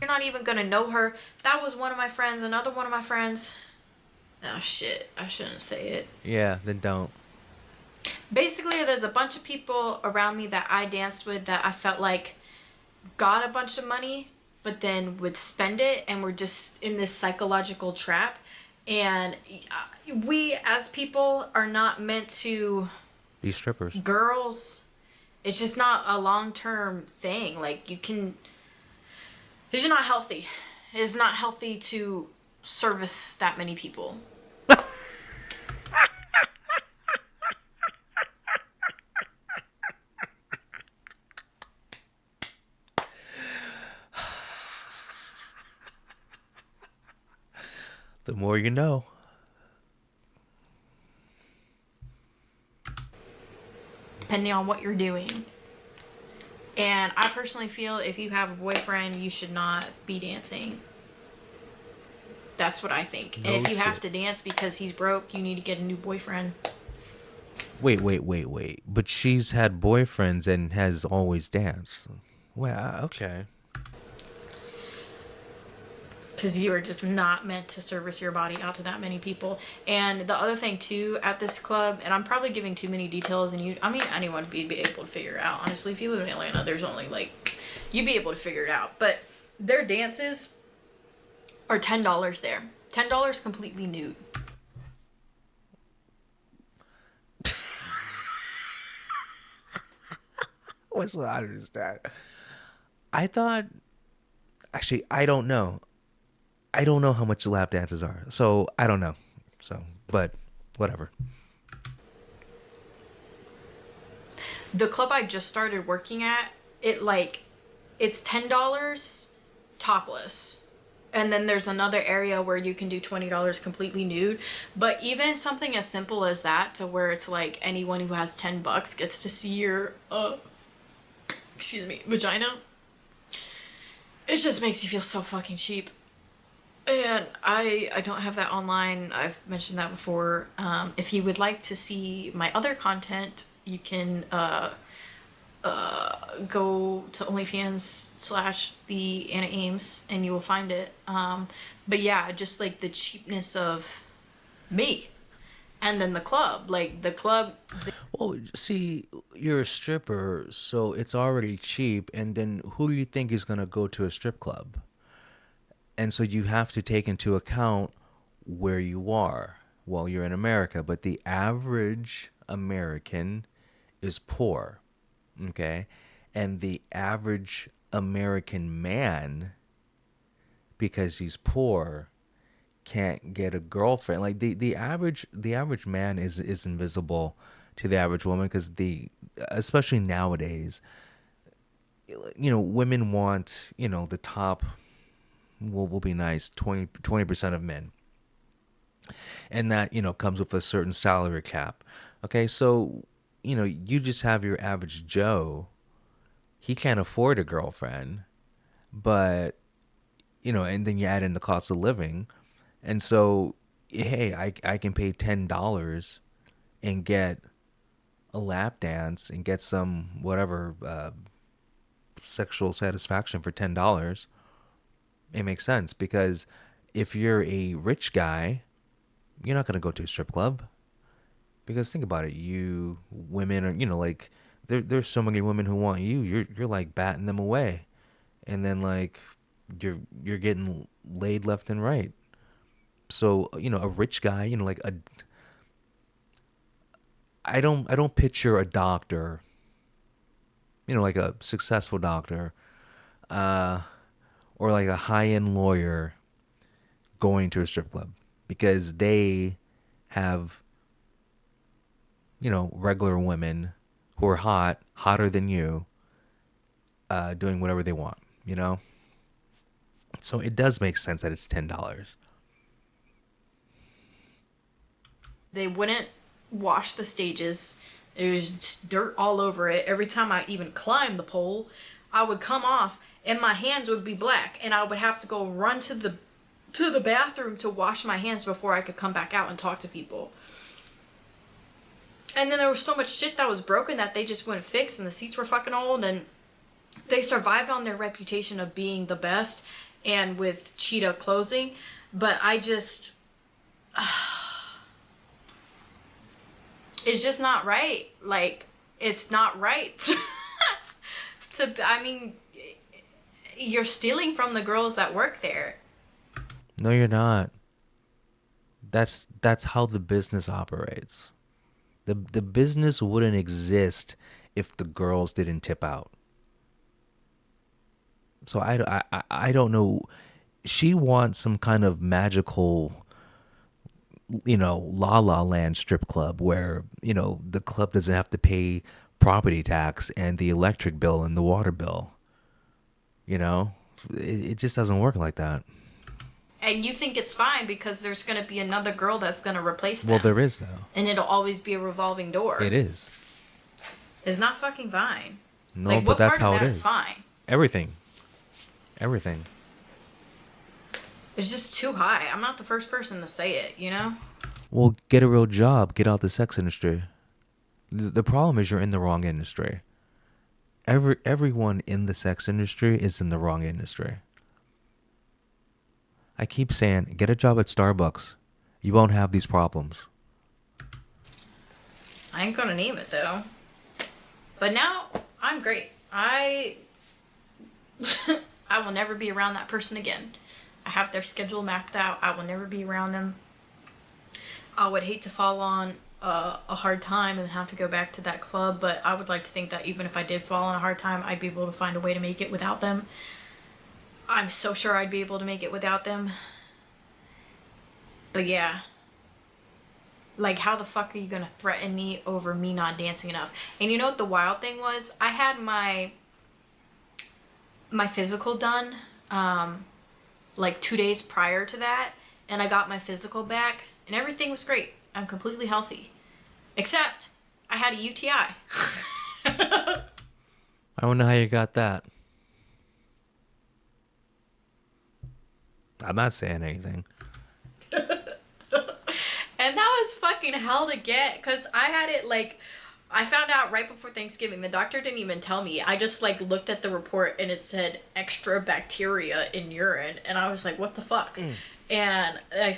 you're not even gonna know her. That was one of my friends, another one of my friends. Oh shit, I shouldn't say it. Yeah, then don't. Basically, there's a bunch of people around me that I danced with that I felt like got a bunch of money, but then would spend it, and were just in this psychological trap. And we as people are not meant to. These strippers. Girls, it's just not a long-term thing. Like, you can. It's just not healthy. It's not healthy to service that many people. The more you know. Depending on what you're doing. And I personally feel if you have a boyfriend, you should not be dancing. That's what I think. And No if you have shit. to dance because he's broke, you need to get a new boyfriend. Wait. But she's had boyfriends and has always danced. Well, okay. Because you are just not meant to service your body out to that many people. And the other thing too at this club, and I'm probably giving too many details, and I mean, anyone would be able to figure it out. Honestly, if you live in Atlanta, there's only like, you'd be able to figure it out. But their dances are $10 there. $10 completely nude. What's what I understand? I thought actually I don't know. I don't know how much lap dances are, so I don't know. So, but whatever. The club I just started working at, it like, it's $10 topless. And then there's another area where you can do $20 completely nude. But even something as simple as that, to where it's like anyone who has $10 gets to see your excuse me, vagina. It just makes you feel so fucking cheap. And I don't have that online. I've mentioned that before. If you would like to see my other content, you can go to OnlyFans slash the Anna Ames and you will find it. But yeah, just like the cheapness of me. And then the club, like the club. Well, see, you're a stripper, so it's already cheap, and then who do you think is gonna go to a strip club? And so you have to take into account where you are. Well, you're in America, but the average American is poor, okay? And the average American man, because he's poor, can't get a girlfriend. Like the average man is invisible to the average woman because the especially nowadays, women want the top. Will be nice 20% of men, and that comes with a certain salary cap. Okay, so you just have your average Joe. He can't afford a girlfriend, but and then you add in the cost of living, and so hey, I can pay $10 and get a lap dance and get some whatever sexual satisfaction for $10. It makes sense because if you're a rich guy, you're not gonna go to a strip club because think about it. You women are like there's so many women who want you. You're like batting them away, and then like you're getting laid left and right. So a rich guy, like a I don't picture a doctor, like a successful doctor, uh, or like a high end lawyer going to a strip club because they have regular women who are hotter than you, doing whatever they want. So it does make sense that it's $10. They wouldn't wash the stages. There was just dirt all over it. Every time I even climbed the pole, I would come off and my hands would be black and I would have to go run to the bathroom to wash my hands before I could come back out and talk to people. And then there was so much shit that was broken that they just wouldn't fix, and the seats were fucking old, and they survived on their reputation of being the best and with Cheetah closing. But I just, it's just not right. Like, it's not right. I mean, you're stealing from the girls that work there. No, you're not. That's how the business operates. The business wouldn't exist if the girls didn't tip out. So I don't know. She wants some kind of magical, La La Land strip club where, the club doesn't have to pay property tax and the electric bill and the water bill. You know, it just doesn't work like that. And you think it's fine because there's going to be another girl that's going to replace Well, them. there is though. And it'll always be a revolving door. It is. It's not fucking fine. No, Like, but what that's part of how it that is. is fine? Everything. Everything. It's just too high. I'm not the first person to say it, you know? Well, get a real job. Get out the sex industry. The problem is you're in the wrong industry. Everyone in the sex industry is in the wrong industry. I keep saying, get a job at Starbucks. You won't have these problems. I ain't gonna name it though. But now I'm great. I will never be around that person again. I have their schedule mapped out. I will never be around them. I would hate to fall on a hard time and have to go back to that club, but I would like to think that even if I did fall on a hard time, I'd be able to find a way to make it without them. I'm so sure I'd be able to make it without them. But yeah, like how the fuck are you gonna threaten me over me not dancing enough? And you know what the wild thing was? I had my physical done like 2 days prior to that, and I got my physical back, and everything was great. I'm completely healthy, except I had a UTI. I don't know how you got that. I'm not saying anything. And that was fucking hell to get because I had it like I found out right before Thanksgiving. The doctor didn't even tell me. I just like looked at the report and it said extra bacteria in urine, and I was like, "What the fuck?" And I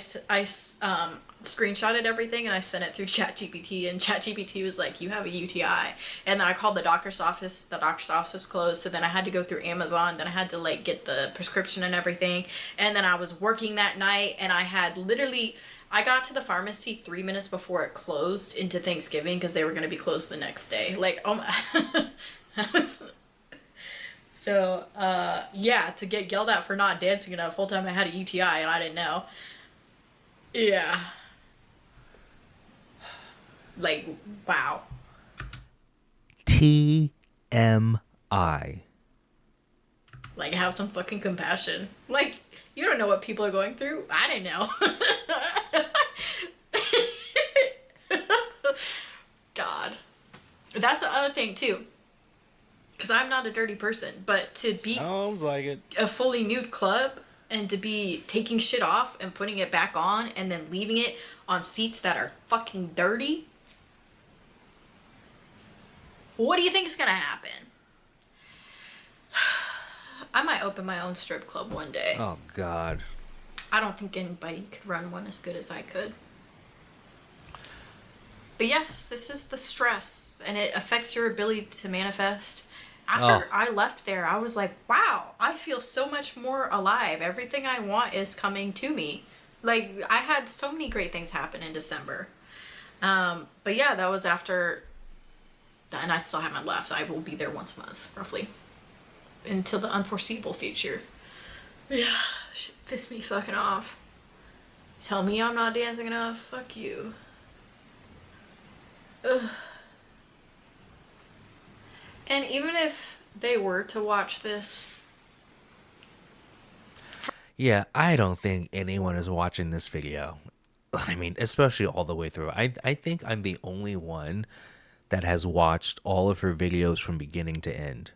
screenshotted everything and I sent it through ChatGPT, and ChatGPT was like, "You have a UTI." And then I called the doctor's office. The doctor's office was closed, so then I had to go through Amazon. Then I had to like get the prescription and everything. And then I was working that night, and I had literally I got to the pharmacy 3 minutes before it closed into Thanksgiving because they were going to be closed the next day. Like, oh my. So, yeah, to get yelled at for not dancing enough whole time I had a UTI and I didn't know. Yeah. Like, wow. TMI. Like, have some fucking compassion. Like, you don't know what people are going through. I didn't know. God. That's the other thing, too. Because I'm not a dirty person, but to be Sounds like it. a fully nude club and to be taking shit off and putting it back on and then leaving it on seats that are fucking dirty, what do you think is gonna happen? I might open my own strip club one day. Oh, God. I don't think anybody could run one as good as I could. But yes, this is the stress, and it affects your ability to manifest. After Oh, I left there, I was like, wow, I feel so much more alive. Everything I want is coming to me. Like, I had so many great things happen in December. But yeah, that was after, and I still haven't left. I will be there once a month, roughly, until the unforeseeable future. Yeah, shit pissed me fucking off. Tell me I'm not dancing enough. Fuck you. Ugh. And even if they were to watch this, yeah, I don't think anyone is watching this video. I mean, especially all the way through. I think I'm the only one that has watched all of her videos from beginning to end.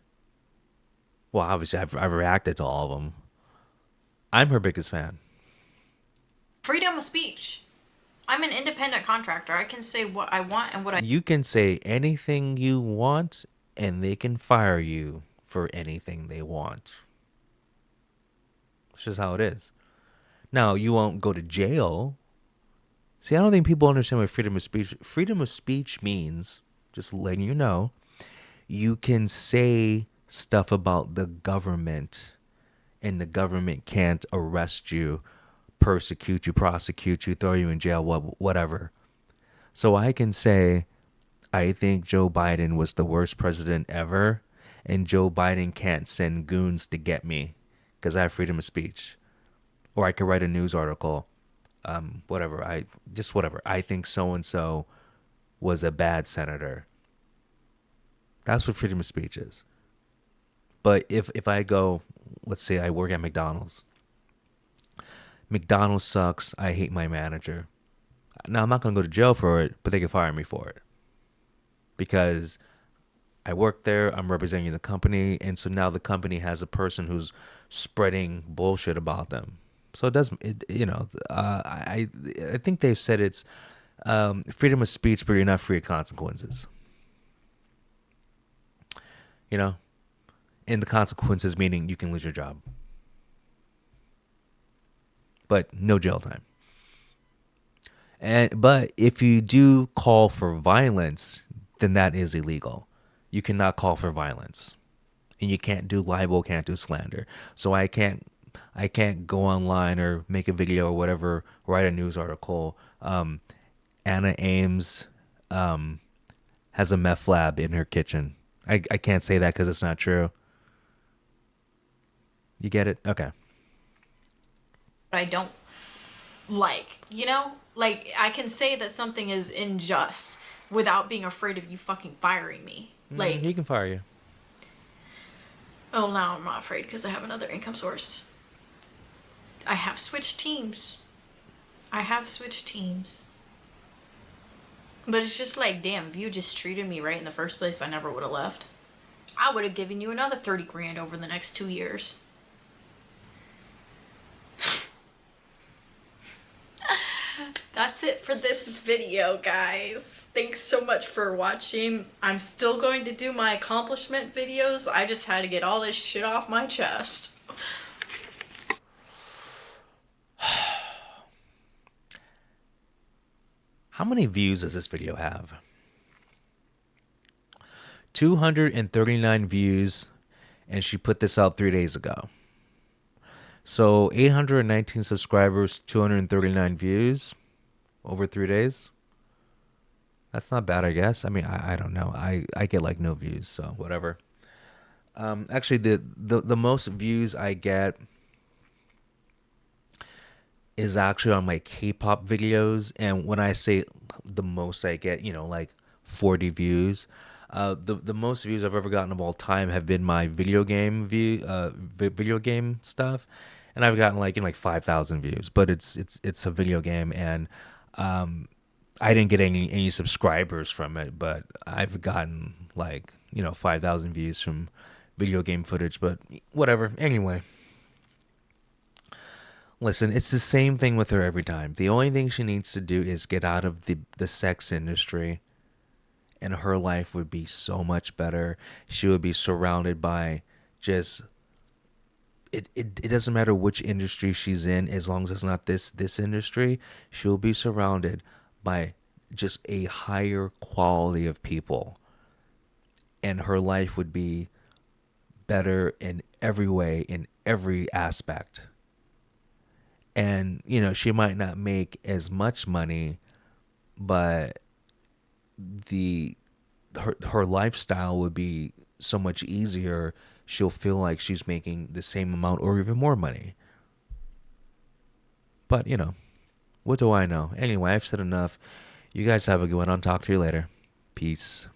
Well, obviously, I've reacted to all of them. I'm her biggest fan. freedom of speech. I'm an independent contractor. I can say what I want and what I. You can say anything you want, and they can fire you for anything they want. It's just how it is. Now, you won't go to jail. See, I don't think people understand what freedom of speech. Freedom of speech means, just letting you know, you can say stuff about the government, and the government can't arrest you, persecute you, prosecute you, throw you in jail, whatever. So I can say, I think Joe Biden was the worst president ever, and Joe Biden can't send goons to get me because I have freedom of speech. Or I could write a news article, whatever. Whatever. I think so and so was a bad senator. That's what freedom of speech is. But if I go, let's say I work at McDonald's. McDonald's sucks. I hate my manager. Now I'm not gonna go to jail for it, but they can fire me for it because I work there. I'm representing the company, and so now the company has a person who's spreading bullshit about them. So it doesn't. I think they've said it's freedom of speech, but you're not free of consequences. You know, and the consequences meaning you can lose your job, but no jail time. But if you do call for violence, then that is illegal. You cannot call for violence, and you can't do libel, can't do slander. So I can't go online or make a video or whatever, write a news article. Anna Ames um, has a meth lab in her kitchen. I can't say that because it's not true. You get it? Okay. I don't like, you know? Like, I can say that something is unjust without being afraid of you fucking firing me. He Like, can fire you. oh, now I'm not afraid because I have another income source. I have switched teams. I have switched teams. But it's just like, damn, if you just treated me right in the first place, I never would have left. I would have given you another 30 grand over the next 2 years. That's it for this video, guys. Thanks so much for watching. I'm still going to do my accomplishment videos. I just had to get all this shit off my chest. How many views does this video have? 239 views, and she put this out 3 days ago. So 819 subscribers, 239 views over 3 days. That's not bad, I guess. I mean, I don't know. I get like no views, so whatever. Actually, the most views I get is actually on my K-pop videos, and when I say the most I get, like 40 views. The most views I've ever gotten of all time have been my video game stuff, and I've gotten like 5,000 views. But it's a video game, and um, I didn't get any subscribers from it, but I've gotten 5,000 views from video game footage. But whatever. Anyway, listen, it's the same thing with her every time. The only thing she needs to do is get out of the sex industry, and her life would be so much better. She would be surrounded by just it doesn't matter which industry she's in, as long as it's not this industry, she'll be surrounded by just a higher quality of people, and her life would be better in every way, in every aspect. And she might not make as much money, but the her lifestyle would be so much easier. She'll feel like she's making the same amount or even more money. But what do I know? Anyway, I've said enough. You guys have a good one. I'll talk to you later. Peace.